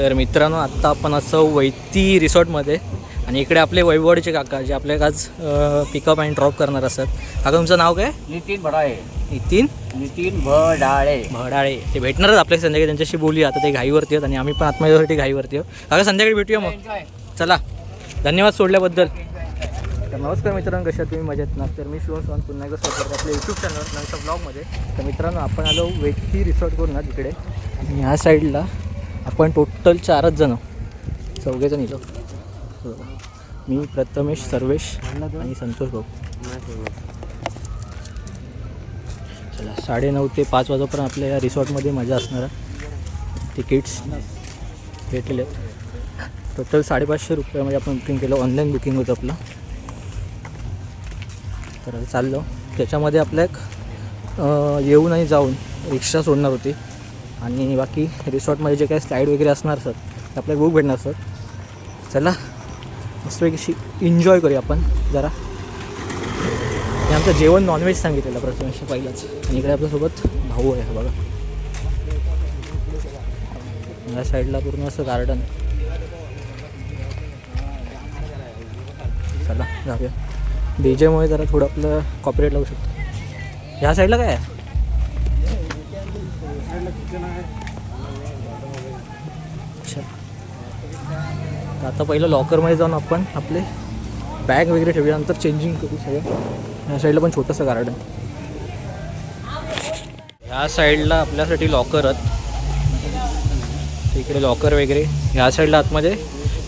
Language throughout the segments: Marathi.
तर मित्रांनो आत्ता आपण असं वैती रिसॉर्टमध्ये आणि इकडे आपले वैभववाडीचे काका जे आपल्याला आज पिकअप आणि ड्रॉप करणार असतात. काका तुमचं नाव काय? नितीन भडाळे. नितीन भडाळे. ते भेटणारच आपल्या संध्याकाळी, त्यांच्याशी बोलूया. आता ते घाईवरती आहेत आणि आम्ही पण आत्महत्यासाठी घाईवरती आहोत. काका संध्याकाळी भेटूया मग. चला, धन्यवाद सोडल्याबद्दल. तर नमस्कार मित्रांनो, कशा तुम्ही मजेत ना? तर मी शिवम सोन पुन्हा एकदा स्वागत करतो आपल्या यूट्यूब चॅनल नंतर ब्लॉगमध्ये. तर मित्रांनो आपण आलो वैती रिसॉर्ट करून ना तिकडे, आणि ह्या साईडला आपण टोटल 4च जण, 4 जण इलो. मी, प्रथमेश, सर्वेश आणि संतोष भाऊ. चला, 9:30 ते 5 वाजेपर्यंत आपल्या या रिसॉर्टमध्ये मजा असणार. तिकीट्स भेटलेले आहेत. टोटल 550 रुपयामध्ये आपण बुकिंग केलं. ऑनलाईन बुकिंग होतं आपलं. तर चाललो त्याच्यामध्ये आपल्या येऊन आणि जाऊन रिक्षा सोडणार होती, आणि बाकी रिसॉर्टमध्ये जे काही स्लाईड वगैरे असणार सर ते आपल्याला बुक भेटणार सर. चला मस्तपैकी एन्जॉय करूया आपण जरा. आणि आमचं जेवण नॉनव्हेज सांगितलेलं प्रथमेश पहिलाच. आणि इकडे आपल्यासोबत भाऊ आहे बघा. या साईडला पूर्ण असं गार्डन. चला जाऊया. डीजेमुळे जरा थोडं आपलं कॉपरेट लावू शकतो. ह्या साईडला काय आहे? अच्छा, आता पहिलं लॉकरमध्ये जाऊन आपण आपले बॅग वगैरे ठेवूया, नंतर चेंजिंग करू सगळं. ह्या साईडला पण छोटंसं गार्डन. ह्या साईडला आपल्यासाठी लॉकर आहेत. इकडे लॉकर वगैरे. ह्या साईडला आतमध्ये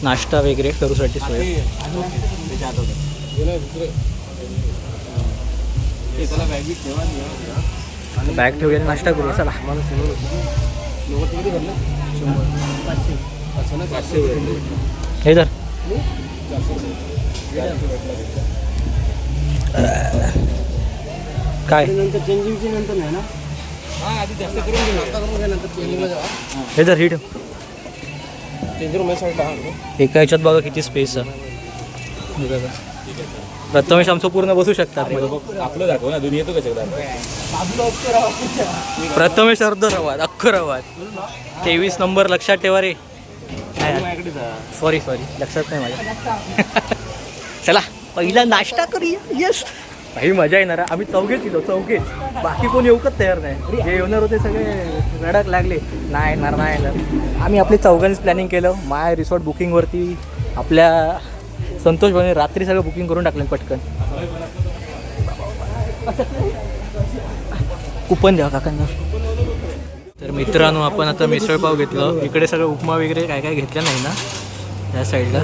नाश्ता वगैरे करूसाठी सोय. बॅग ठेवूया, नाश्ता करूया. चला हे तर काय नंतर चेंजिंगची नंतर नाही ना. आधी जास्त करून घे, नंतर चेंजिंगला जावा. हे तर हिट चेंज रूम एका ह्याच्यात बघा किती स्पेस आहे. प्रथमेश आमचं पूर्ण बसू शकतात. आपलं दाखव ना, दुनिया तो कसं प्रथमेश अर्ध रवाद, अख्खं रवाद. 23 नंबर लक्षात ठेवा रे. सॉरी लक्षात नाही माझ्या. चला पहिला नाश्ता करूया. यस काही मजा येणार. आम्ही 4घेच येतो, 4घेच. बाकी कोण येऊकच तयार नाही. जे येणार होते सगळे रडक लागले, नाही येणार. आम्ही आपले 4घांनीच प्लॅनिंग केलं. माय रिसॉर्ट बुकिंगवरती आपल्या संतोष भाऊने रात्री सगळं बुकिंग करून टाकलं पटकन. कुपन द्या काकांना. तर मित्रांनो आपण आता मिसळपाव घेतलं. इकडे सगळं उपमा वगैरे काय काय घेतलं नाही ना त्या साईडला.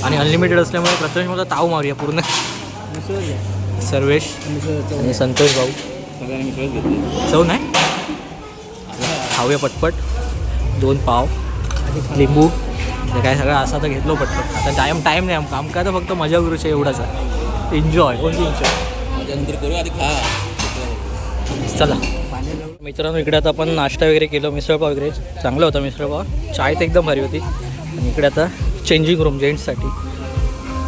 आणि अनलिमिटेड असल्यामुळे प्रथमेश मला ताव मारूया पूर्ण. सर्वेश आणि संतोष भाऊ चव नाही. खाऊया पटपट. 2 पाव लिंबू काय सगळं असा तर घेतलो पटपट. आता टाईम नाही आमका, तर फक्त मजा करूची एवढाच आहे. Enjoy only enjoy. नंतर करू, आधी खा. चला मित्रांनो इकडे आता आपण नाश्ता वगैरे केलं. मिसळपाव वगैरे चांगलं होतं मिसळपाव. चाय तर एकदम भारी होती. आणि इकडे आता चेंजिंग रूम जेंट्ससाठी.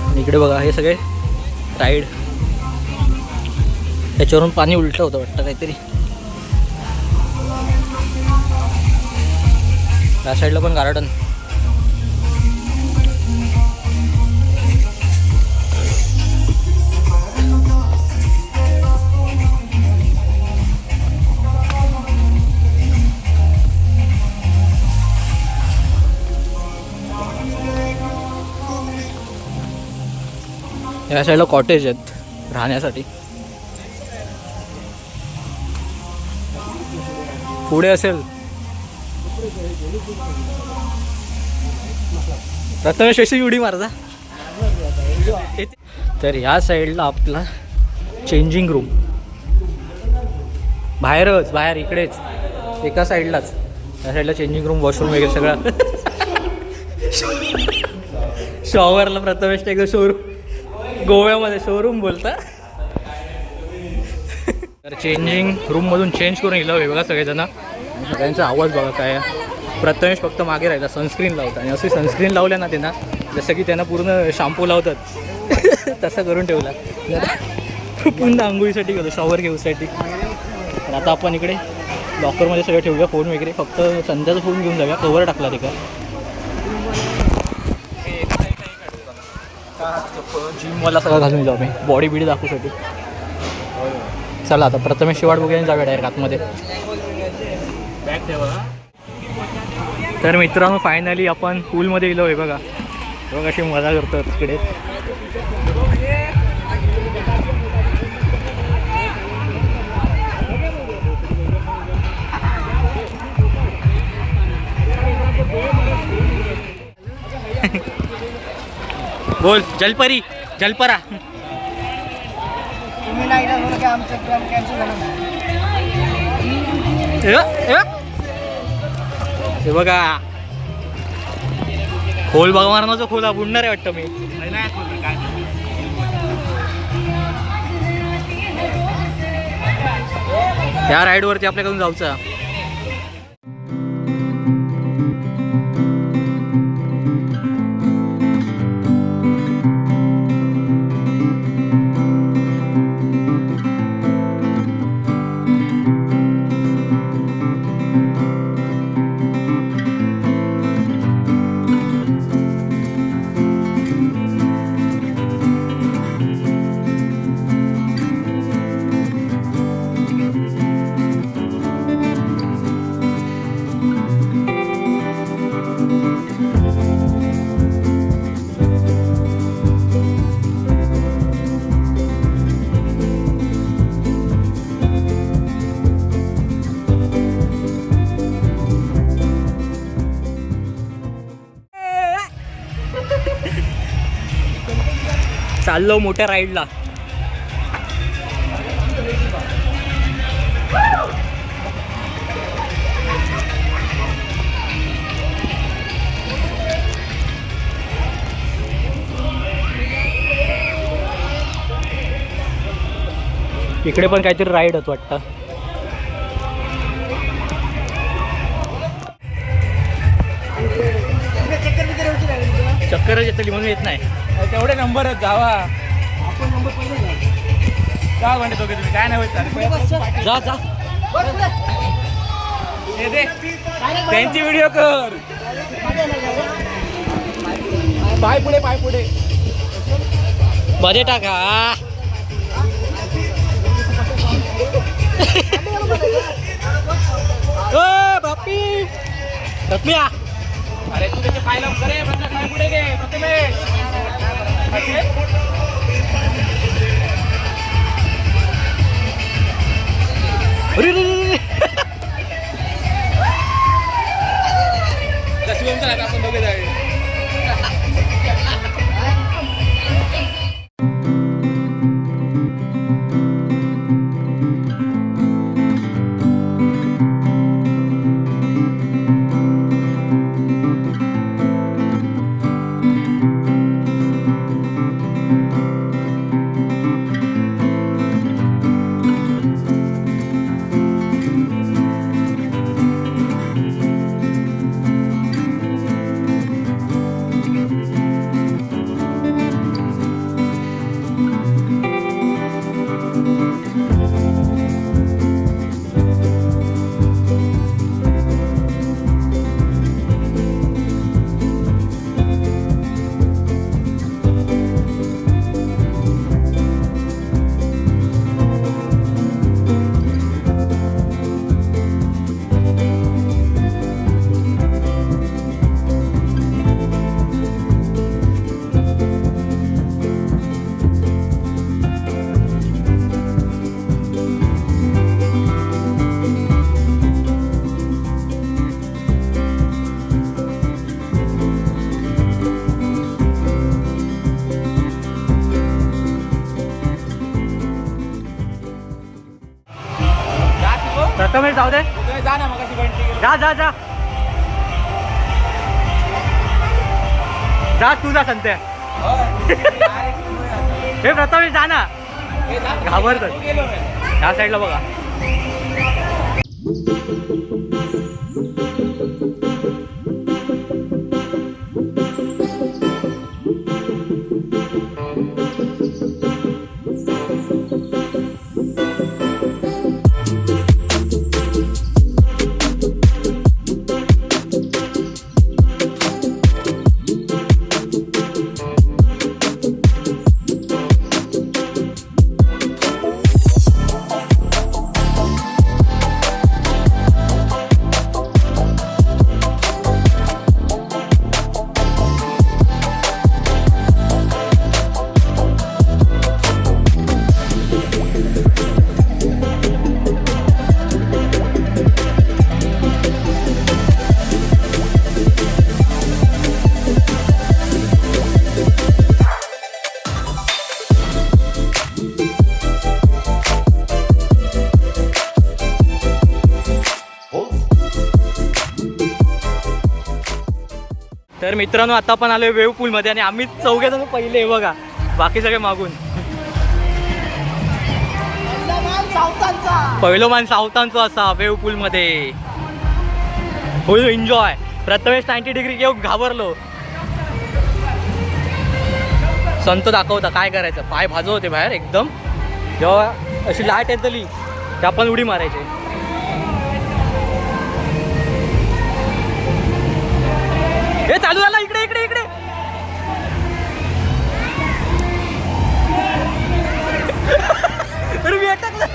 आणि इकडे बघा हे सगळे राईड. त्याच्यावरून पाणी उलटं होतं वाटतं काहीतरी. त्या साईडला पण गार्डन. या साईडला कॉटेज आहेत राहण्यासाठी. पुढे असेल प्रथमेश अशी उडी मारता. तर ह्या साईडला आपला चेंजिंग रूम. बाहेर इकडेच एका साईडलाच. या साईडला चेंजिंग रूम, वॉशरूम वगैरे सगळं. शॉवरला प्रथमेश एकदा शोरूम, गोव्यामध्ये शोरूम बोलता. तर चेंजिंग रूममधून चेंज करून गेलं हे बघा सगळेजण. सगळ्यांचा आवाज बघा काय. प्रथमेश फक्त मागे राहिला, सनस्क्रीन लावता. आणि असे सनस्क्रीन लावल्या ना त्यांना, जसं की त्यांना पूर्ण शॅम्पू लावतात तसं करून ठेवला. पुन्हा आंघोळीसाठी गेलो, शॉवर घेऊसाठी. तर आता आपण इकडे लॉकरमध्ये सगळं ठेवूया फोन वगैरे. फक्त संध्याचा फोन घेऊन जाऊया. कवर टाकला ते का जिमवाला सगळं घालून जाऊ मी बॉडी बिडी दाखवूसाठी. चला आता प्रथमेश शिवाड बघूया आणि जाऊया डायरेक्ट आतमध्ये. तर मित्रांनो फायनली आपण पूलमध्ये गेलो आहे. बघा बघा अशी मजा करतो तिकडे. बोल जलपरी जलपरा. तुम्ही नाही ना की आमचं प्लॅन कॅन्सल झालं. हे बघा खोल भगवानाचा खोला बुडणार आहे वाटतं मी. त्या राईडवरती आपल्याकडून जाऊचा. चाललो मोठ्या राईडला. इकडे पण काहीतरी राईड होत वाटतं. चक्करच येतली म्हणून येत नाही. तेवढे नंबर आहेत जावा. आपण नंबर पहिला जा म्हणते दोघे तुम्ही काय नाही होत. जा जा हे दे त्यांची व्हिडिओ कर. पाय पुढे पाय पुढे मध्ये टाका. बापी रत्मिया. अरे तू त्याचे पाय लावून करे पाय पुढे घे प्रथमेश. अरे आपण दोघे जाईल. प्रथमेश जाऊ दे. जा ना मगाशी बंटी. जा जा जा जा तू जा संत्या. हे प्रथमेश जा ना. घाबरतो ह्या साईडला बघा. तर मित्रांनो आता पण आलोय वेव पूलमध्ये आणि आम्ही चौघेजण पहिले आहे बघा, बाकी सगळे मागून. पहिलो मान सावतांचो असा वेव पूलमध्ये फुल एन्जॉय. प्रथमेश 90 डिग्री घेऊन घाबरलो. संत दाखवता काय करायचं, पाय भाजव होते बाहेर एकदम. जेव्हा अशी लाट येतली त्या पण उडी मारायची. हे चालू झालं, इकडे इकडे इकडे. अरे मी अटकलं.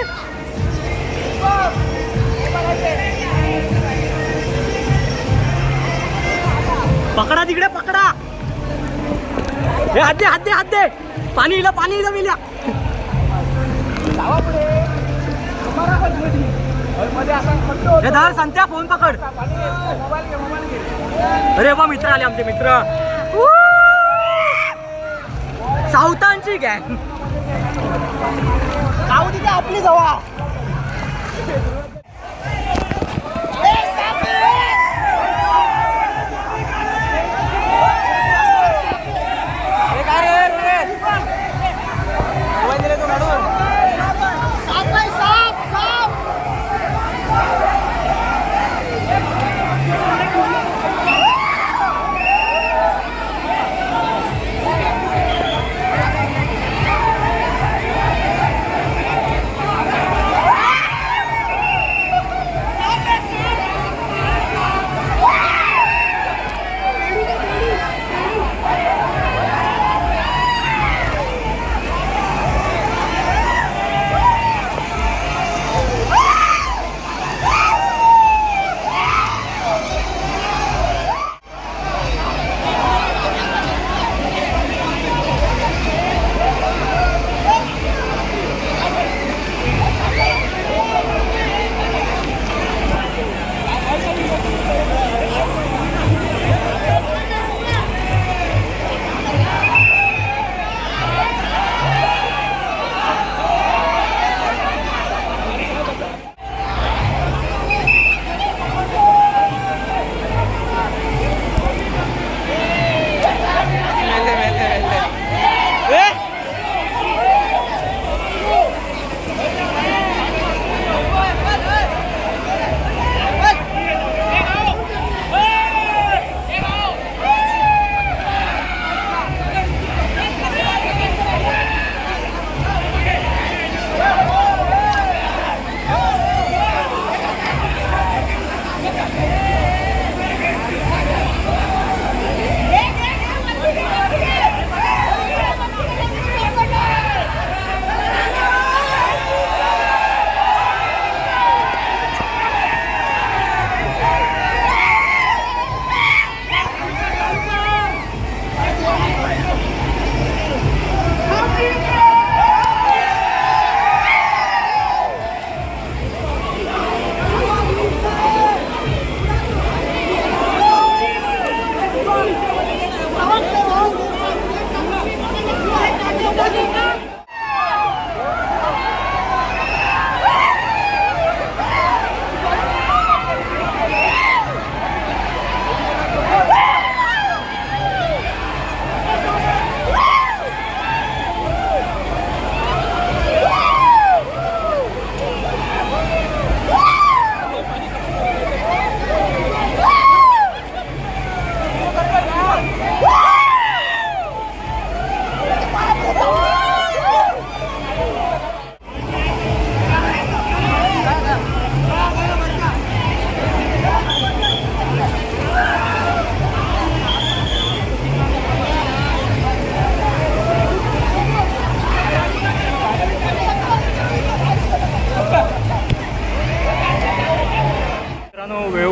पकडा तिकडे पकडा. हे हात दे हात दे हात दे. पाणी इला मिल्या. हे धर संत्या, फोन पकड. अरे बा मित्र आले आमचे मित्र. सावतांची गँग. जाऊ तिथे आपली जवळ.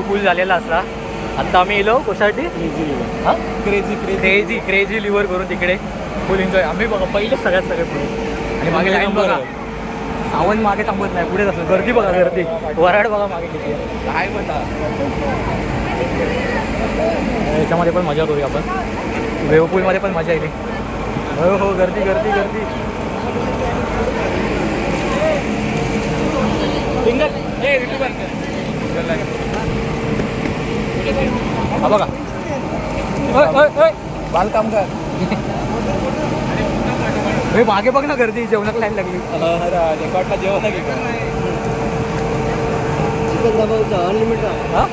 फुल झालेला असता. आता आम्ही येलो कशासाठी, क्रेझी लिव्हर करून तिकडे फुल एन्जॉय. आम्ही बघा पहिले सगळ्यात सगळे फुल. आणि मागे लाईन बघा, सावंत मागे थांबत नाही, पुढेच असं गर्दी बघा, गर्दी वराड बघा मागे किती काय म्हणता. याच्यामध्ये पण मजा करूया आपण, वेव पूलमध्ये पण मजा येते. हो हो, गर्दी गर्दी गर्दी. हा बघा बालकाम कर. मागे बघ ना गर्दी जेवणाला लाईन लागली. रेकॉर्डला जेवण आहे का? हा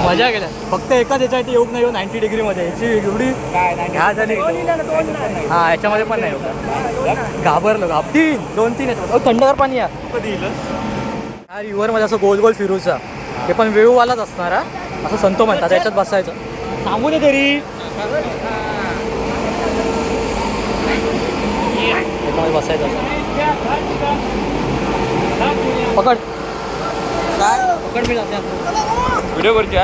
मजा केल्या फक्त एकाच याच्यासाठी येऊ नाही 90 डिग्रीमध्ये याची एवढी काय नाही ह्या झाली हा याच्यामध्ये पण नाही एवढं घाबरलो 2-3 येतात थंडगार पाणी या कधी येईल हा रिव्हरमध्ये असं गोल गोल फिरूचा ते पण वेळूवालाच असणार हा असं संतो म्हणतात याच्यात बसायचं सांगू दे तरी त्याच्यामध्ये बसायचं पकड काय पकड मी जाते व्हिडिओ करते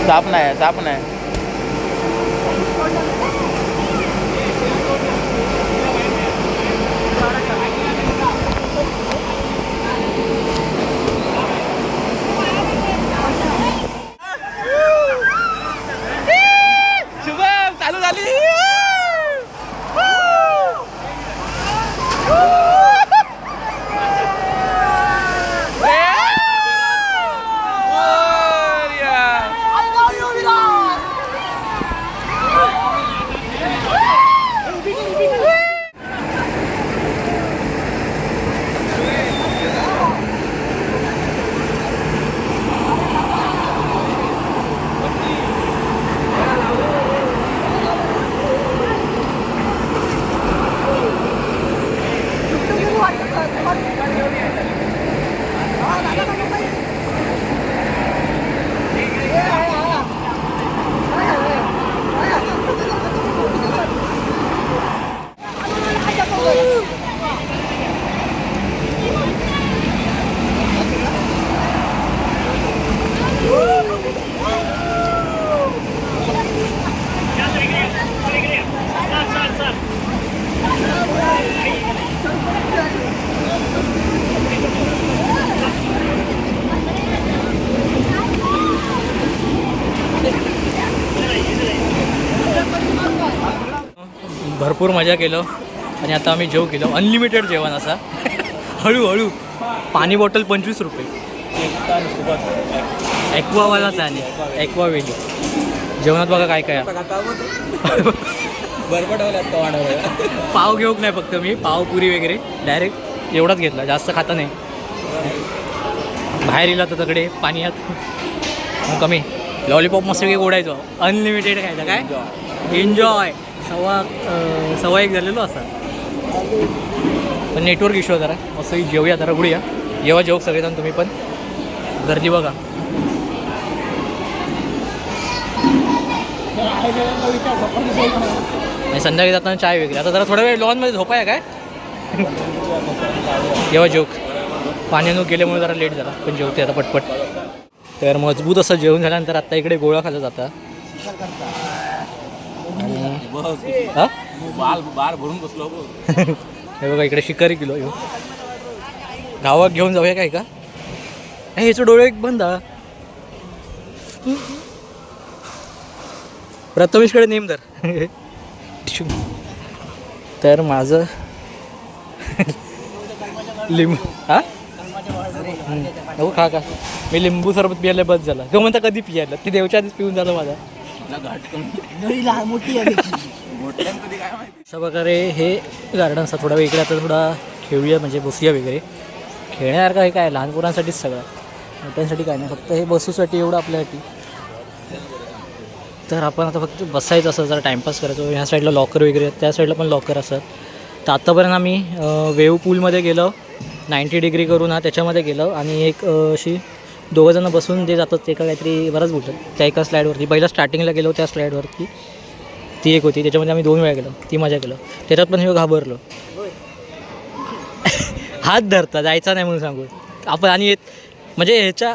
साप नाही शुभम चालू झाली भरपूर मजा केलं आणि आता आम्ही जेव केलं अनलिमिटेड जेवण असा हळूहळू पाणी बॉटल 25 रुपये ॲक्वावालाच आहे ॲक्वा वेली जेवणात बघा काय काय पाव घेऊक नाही फक्त मी पाव पुरी वगैरे डायरेक्ट एवढाच घेतला जास्त खाता नाही बाहेर येला तर तकडे पाण्यात कमी लॉलीपॉप मस्त वेगळी ओढायचो अनलिमिटेड खायचं काय एन्जॉय 1:15 झालेलो असा पण नेटवर्क इश्यू जरा मस्त जेवूया जरा उडूया जेव्हा जेवू सगळेजण तुम्ही पण गर्दी बघा आणि संध्याकाळी जाताना चाय वगैरे आता जरा थोडा वेळ लॉनमध्ये झोपाय काय जेव्हा जेवक पाण्यानं गेल्यामुळे जरा लेट झाला पण जेवते आता पटपट तर मजबूत असं जेवण झाल्यानंतर आता इकडे गोळा खाल्ला जाता हा बार भरून बसलो हे बघा इकडे शिकारी किलो येऊ गावात घेऊन जाऊया काय का ह्याचं डोळे एक बंद प्रथमेशकडे नेम तर माझं लिंबू हा हो खा का मी लिंबू सरबत पियायला बस झाला तो म्हणता कधी पियायला ती देवच्या आधीच पिऊन झालं माझा अशा प्रकारे हे गार्डन असं थोडा वेळ इकडे आता थोडा खेळूया म्हणजे बसूया वगैरे खेळण्यासारखं हे काय लहान पोरांसाठीच सगळं मोठ्यांसाठी काय नाही फक्त हे बसूसाठी एवढं आपल्यासाठी तर आपण आता फक्त बसायचं असं जरा टाईमपास करायचो ह्या साईडला लॉकर वगैरे त्या साईडला पण लॉकर असतात तर आत्तापर्यंत आम्ही वेव पूलमध्ये गेलो 90 डिग्री करून त्याच्यामध्ये गेलो आणि एक अशी दोघंजणं बसून जे जातात ते काहीतरी बरंच बोलतात त्या एका स्लाईडवरती पहिला स्टार्टिंगला गेलो त्या स्लाईडवरती ती एक होती त्याच्यामध्ये आम्ही 2 वेळा गेलो ती मजा केलं त्याच्यात पण हे घाबरलो हात धरता जायचा नाही म्हणून सांगू आपण आणि म्हणजे ह्याच्या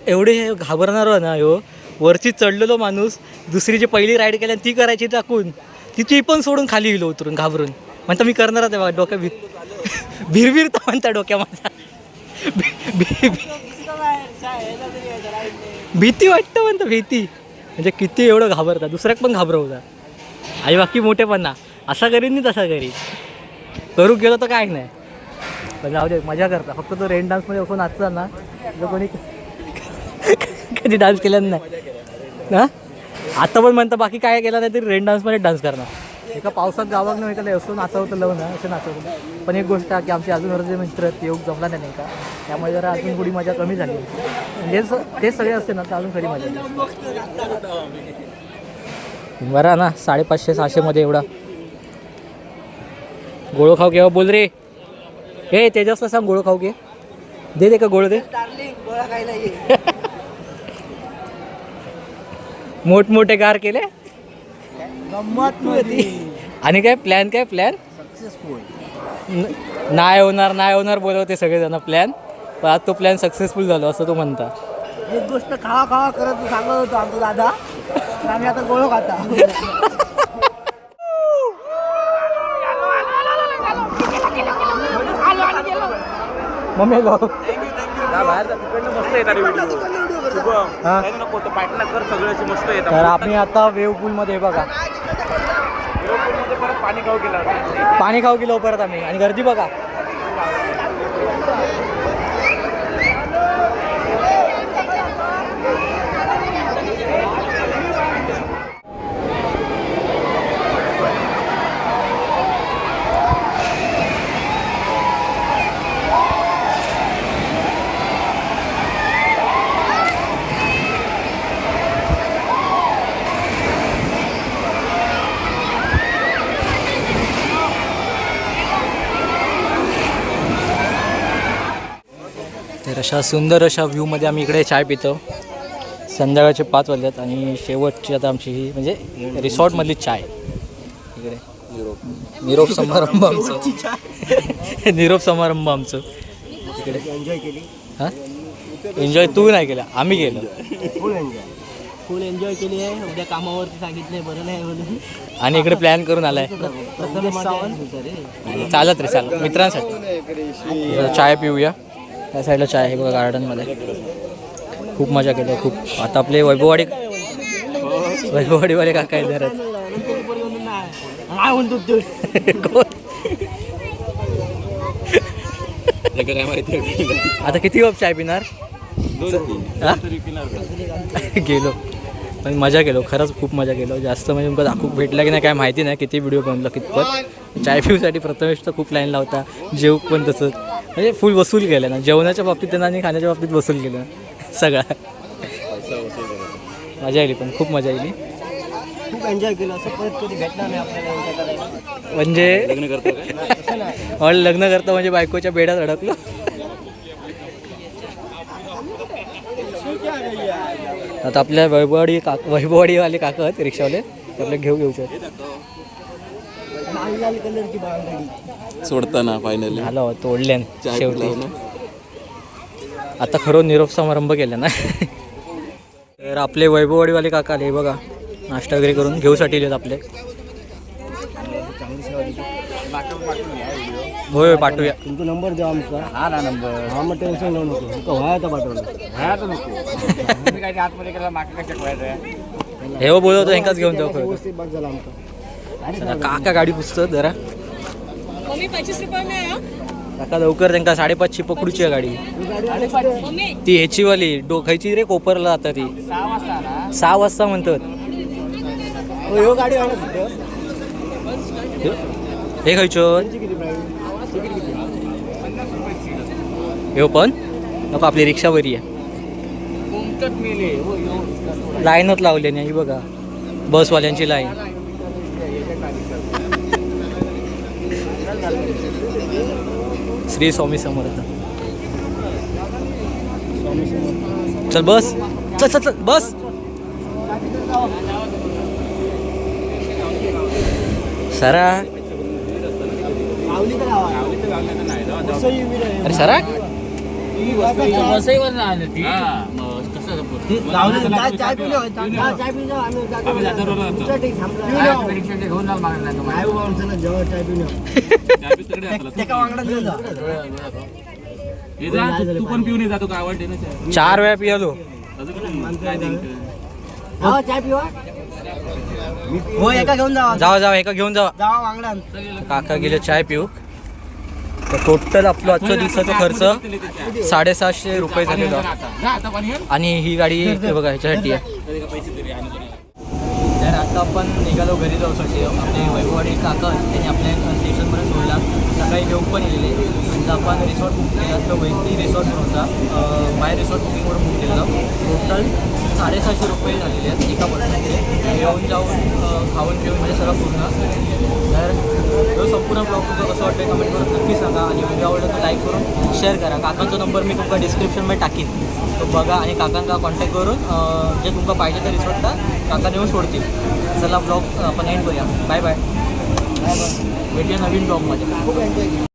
एवढे घाबरणार ना ह्यो वरची चढलेलो माणूस दुसरी जी पहिली राईड केली ती करायची टाकून ती पण सोडून खाली गेलो उतरून घाबरून म्हणता मी करणारच आहे बघा डोक्या भिरभिरता म्हणता डोक्या माझा भीती वाटतं म्हणता भीती म्हणजे किती एवढं घाबरता दुसऱ्याक पण घाबरवता आई बाकी मोठे पण ना असा करीन नाही तसा करीन करू गेलो तर काय नाही पण जाऊ दे मजा करता फक्त तो रेन डान्समध्ये असं नाचता ना जो कोणी कधी डान्स केला नाही ना. आता पण म्हणता बाकी काय केलं नाही तरी रेन डान्समध्ये डान्स करणार. एका पावसात गावात नाही एखादं असं नाचवतं लवणं असं नाचवतं. पण एक गोष्ट आहे की आमचे अजून जे मित्र आहेत योग जमला नाही का, त्यामुळे जरा अजून थोडी मजा कमी झाली. म्हणजे ते सगळे असते ना तर अजून खरी मजा. बरा ना 550-600 एवढा गोळो खाऊ केव्हा बोल रे. हे तेजसला सांग गोळो खाऊ घे. दे का गोळ दे. मोठमोठे गार केले. आणि काय प्लॅन सक्सेसफुल नाही होणार बोलवते सगळेजण प्लॅन. पण आज तो प्लॅन सक्सेसफुल झालो असं तो म्हणता. एक गोष्ट खावा करत सांगत होतो आमचा दादा. आम्ही आता गोळो खाता. मम्मी लो तर आम्ही आता वेव पूल मध्ये बघा पाणी खाऊ गेलो परत आम्ही. आणि गर्दी बघा. तर अशा सुंदर अशा व्ह्यूमध्ये आम्ही इकडे चाय पितो. संध्याकाळचे 5 वाजल्यात आणि शेवटची आता आमची ही म्हणजे रिसॉर्टमधली चाय इकडे. निरोप समारंभ आमचं. निरोप समारंभ आमचं इकडे. एन्जॉय केली. हां एन्जॉय तू नाही केला आम्ही केलं. फुल एन्जॉय केली आहे. उद्या कामावरती सांगितलंय बरं नाही म्हणून. आणि इकडे प्लॅन करून आलाय. चालत रे चालत मित्रांसाठी चाय पिऊया. त्या साईडला चाय आहे बघा गार्डनमध्ये. खूप मजा केली खूप. आता आपले वैभववाडीवाले काका आहेत जरा. आता किती कप चाय पिणार. गेलो पण मजा केलो खरंच खूप मजा केलो. जास्त म्हणजे तुमका दाखवूक भेटला की नाही काय माहिती नाही. किती व्हिडिओ बनलो कितपत. चाय पिऊसाठी प्रथमेश तर खूप लाईन लावता. जेव पण तसंच म्हणजे फुल वसूल केलं ना. जेवणाच्या बाबतीत त्यांना आणि खाण्याच्या बाबतीत वसूल केलं सगळा. मजा आली पण खूप मजा आली. खूप एन्जॉय केलं. असं परत कधी भेटणार नाही आपल्याला एन्जॉय करायला. म्हणजे लग्न करता म्हणजे बायकोच्या बेड्यात अडकलो. आता आपल्या वैभववाडीवाले काका आहेत रिक्षावाले. आपल्या घेऊ शकतो. लाल कलरची बांगडी सोडताना फायनली झालं तोडल्यान शेवटी. आता खरं निरोप समारंभ केला ना. तर आपले वैभववाडीवाले काका आले बघा. नाश्ता वगैरे करून घेऊसाठी येत आपले. होय पाठवूया. तुमचा नंबर द्या आमचा. हा ना नंबर. हा मग टेन्शन घेऊ नको. तुमका व्हायचा पाठवलं. व्हायचा नको. तुम्ही काय आतमध्ये केला मागं काय शिकवायचं. हे बोलवतो हेंकाच घेऊन जाऊ. व्यवस्थित बघ झाला आमचा. काका गाडी पुसतं जरा. काका लवकर त्यांना 5:30 पकडूची आहे गाडी. ती ह्याची वाली डोकायची रे कोपरला आता ती 6 वाजता म्हणतात. गाडी हे खायचो हे पण नको. आपली रिक्षा बरी आहे. लाईनच लावली नाही बघा बसवाल्यांची लाईन. श्री स्वामी समर्थ. चल बस. चल बस. सरा अरे सरा तू पण पिऊन जातो का आवडते ना 4 वेळा पियालो. हो एका घेऊन जावा. जावा एका घेऊन जावा. जावा वांगडात. काका गेले चाय पिऊ. तर टोटल आपलं आजच्या दिवसाचा खर्च 750 रुपये झालेला. आणि ही गाडी हे बघा ह्याच्यासाठी आहे. तर आता आपण निघालो घरी जाऊसाठी. आपले वैभववाडी काका त्यांनी आपल्या स्टेशनपर्यंत सोडला. सकाळी घेऊन पण गेलेले. नंतर आपण रिसॉर्ट बुक केला. तो वैती रिसॉर्ट म्हणून होता. बाय रिसॉर्ट बुकिंगवरून बुक केलेलं. टोटल 750 रुपये झालेले आहेत एका पर्सनचे. येऊन जाऊन खाऊन पिऊन म्हणजे सगळं पूर्ण. तर तो संपूर्ण ब्लॉग तुमचं कसं वाटतं कमेंट करून नक्की सांगा. आणि व्हिडिओ आवडला तर लाईक करून शेअर करा. काकांचा नंबर मी तुमचा डिस्क्रिप्शनमध्ये टाकीन. तो बघा आणि काकांका कॉन्टॅक्ट करून जे तुमका पाहिजे त्या रिसॉर्टला काका नेऊन सोडतील. चला ब्लॉग आपण एंड करूया. Bye bye. भेटूया नवीन ब्लॉगमध्ये.